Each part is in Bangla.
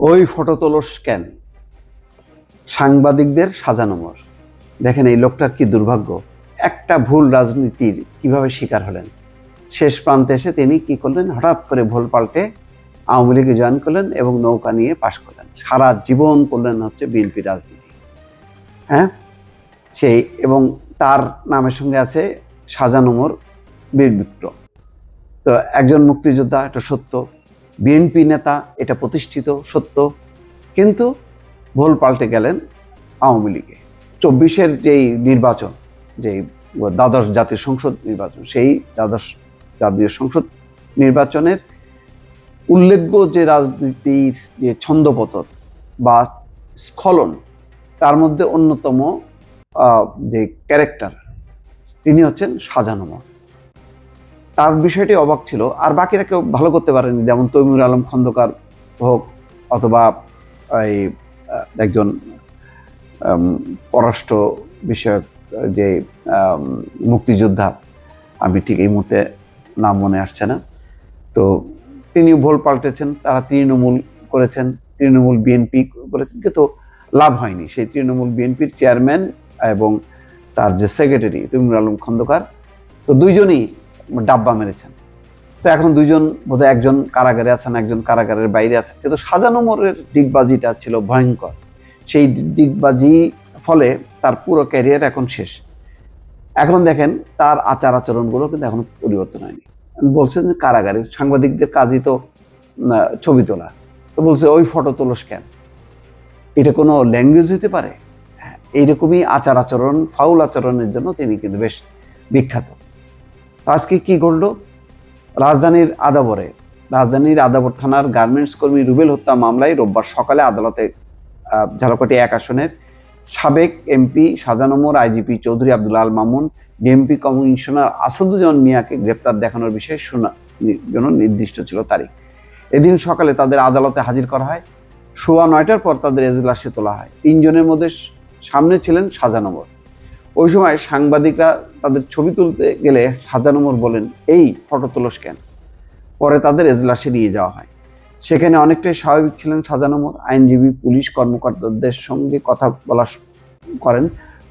ওই ফটো তোলস কেন? সাংবাদিকদের সাজানো মোড়। দেখেন এই লোকটার কি দুর্ভাগ্য, একটা ভুল রাজনীতির কিভাবে শিকার হলেন। শেষ প্রান্তে এসে তিনি কি করলেন, হঠাৎ করে ভুল পাল্টে আওয়ামী লীগে জয়েন করলেন এবং নৌকা নিয়ে পাশ করলেন। সারা জীবন করলেন হচ্ছে বিএনপি রাজনীতি। হ্যাঁ, সেই এবং তার নামের সঙ্গে আছে সাজানো মোড়, বীর বিক্রম। তো একজন মুক্তিযোদ্ধা, এটা সত্য। বিএনপি নেতা, এটা প্রতিষ্ঠিত সত্য। কিন্তু ভুল পাল্টে গেলেন আওয়ামী লীগে। 24-এর যেই নির্বাচন, যেই দ্বাদশ জাতীয় সংসদ নির্বাচন, সেই দ্বাদশ জাতীয় সংসদ নির্বাচনের উল্লেখ্য যে রাজনীতির যে ছন্দপতন বা স্খলন, তার মধ্যে অন্যতম যে ক্যারেক্টার, তিনি হচ্ছেন সাজানো মোড়। তার বিষয়টি অবাক ছিল, আর বাকিরা কেউ ভালো করতে পারেনি, যেমন তৈমুর আলম খন্দকার হোক অথবা এই একজন পররাষ্ট্র বিষয়ক যে মুক্তিযোদ্ধা, আমি ঠিক এই মুহূর্তে নাম মনে আসছে না, তো তিনি ভুল পাল্টেছেন। তারা তৃণমূল করেছেন, তৃণমূল বিএনপি করেছেন, কিন্তু লাভ হয়নি। সেই তৃণমূল বিএনপির চেয়ারম্যান এবং তার যে সেক্রেটারি তৈমুর আলম খন্দকার, তো দুইজনই ডাব্বা মেরেছেন। তো এখন দুইজন বোধহয়, একজন কারাগারে আছেন, একজন কারাগারের বাইরে আছেন, কিন্তু সাজানো মোড়ের ডিগবাজিটা ছিল ভয়ঙ্কর। সেই ডিগবাজি ফলে তার পুরো ক্যারিয়ার এখন শেষ। এখন দেখেন তার আচার আচরণগুলো কিন্তু এখন পরিবর্তন হয়নি। বলছেন যে কারাগারে সাংবাদিকদের কাজই তো ছবি তোলা, তো বলছে ওই ফটো তোলস কেন? এটা কোনো ল্যাঙ্গুয়েজ হতে পারে? এইরকমই আচার আচরণ, ফাউল আচরণের জন্য তিনি কিন্তু বেশ বিখ্যাত। আজকে কি ঘটল? রাজধানীর আদাবর থানার গার্মেন্টস কর্মী রুবেল হত্যা মামলায় রোববার সকালে আদালতে ঝালকাঠি 1 আসনের সাবেক এমপি সাজানো মোড় IGP Chowdhury Abdul Al Mamun, DMP commissioner Asaduzzaman মিয়াকে গ্রেপ্তার দেখানোর বিষয়ে শুনানির জন্য নির্দিষ্ট ছিল তারিখ। এদিন সকালে তাদের আদালতে হাজির করা হয়। 9:15টার পর তাদের এজলাসে তোলা হয়। 3 জনের মধ্যে সামনে ছিলেন সাজানো মোড়। ওই সময় সাংবাদিকরা তাদের ছবি তুলতে গেলে সাজানো মোড় বলেন, এই ফটো তোলস কেন? পরে তাদের এজলাসে নিয়ে যাওয়া হয়। সেখানে অনেকটাই স্বাভাবিক ছিলেন সাজানো মোড়। আইনজীবী, পুলিশ কর্মকর্তাদের সঙ্গে কথা বলা করেন,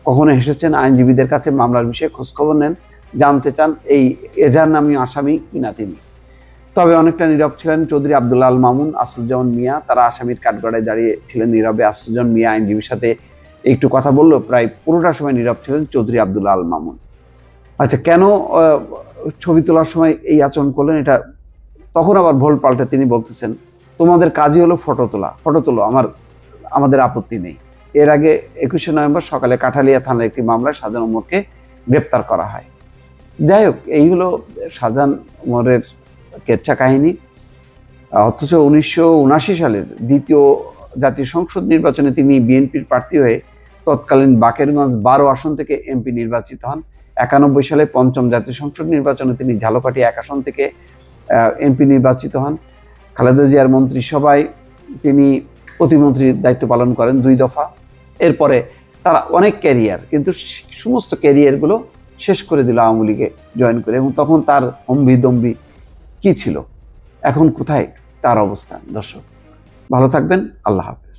কখনো হেসেছেন, আইনজীবীদের কাছে মামলার বিষয়ে খোঁজখবর নেন, জানতে চান এই এজাহার নামী আসামি কিনা তিনি। তবে অনেকটা নীরব ছিলেন চৌধুরী আব্দুল আল মামুন, আসাদুজ্জামান মিয়া। তারা আসামির কাঠগড়ায় দাঁড়িয়ে ছিলেন নীরবে। আসাদুজ্জামান মিয়া আইনজীবীর সাথে একটু কথা বললো, প্রায় পুরোটা সময় নীরব ছিলেন চৌধুরী আব্দুল আল মামুন। আচ্ছা, কেন ছবি তোলার সময় এই আচরণ করলেন? এটা তখন আবার ভুল পাল্টে তিনি বলতেছেন, তোমাদের কাজই হলো ফটো তোলো, আমাদের আপত্তি নেই। এর আগে 21শে নভেম্বর সকালে কাঠালিয়া থানার একটি মামলায় সাজানো মোড়কে গ্রেপ্তার করা হয়। যাই হোক, এই হলো সাজান মোড়ের কেচ্ছা কাহিনী। অথচ 1979 সালের দ্বিতীয় জাতীয় সংসদ নির্বাচনে তিনি বিএনপির প্রার্থী হয়ে তৎকালীন বাকেরগঞ্জ 12 আসন থেকে এমপি নির্বাচিত হন। 91 সালে 5ম জাতীয় সংসদ নির্বাচনে তিনি ঝালকাঠি 1 আসন থেকে এমপি নির্বাচিত হন। খালেদা জিয়ার মন্ত্রিসভায় তিনি প্রতিমন্ত্রীর দায়িত্ব পালন করেন 2 দফা। এরপরে তারা অনেক ক্যারিয়ার, কিন্তু সমস্ত ক্যারিয়ারগুলো শেষ করে দিল আওয়ামী লীগে জয়েন করে। এবং তখন তার হম্বিদম্বি কি ছিল, এখন কোথায় তার অবস্থান? দর্শক ভালো থাকবেন, আল্লাহ হাফেজ।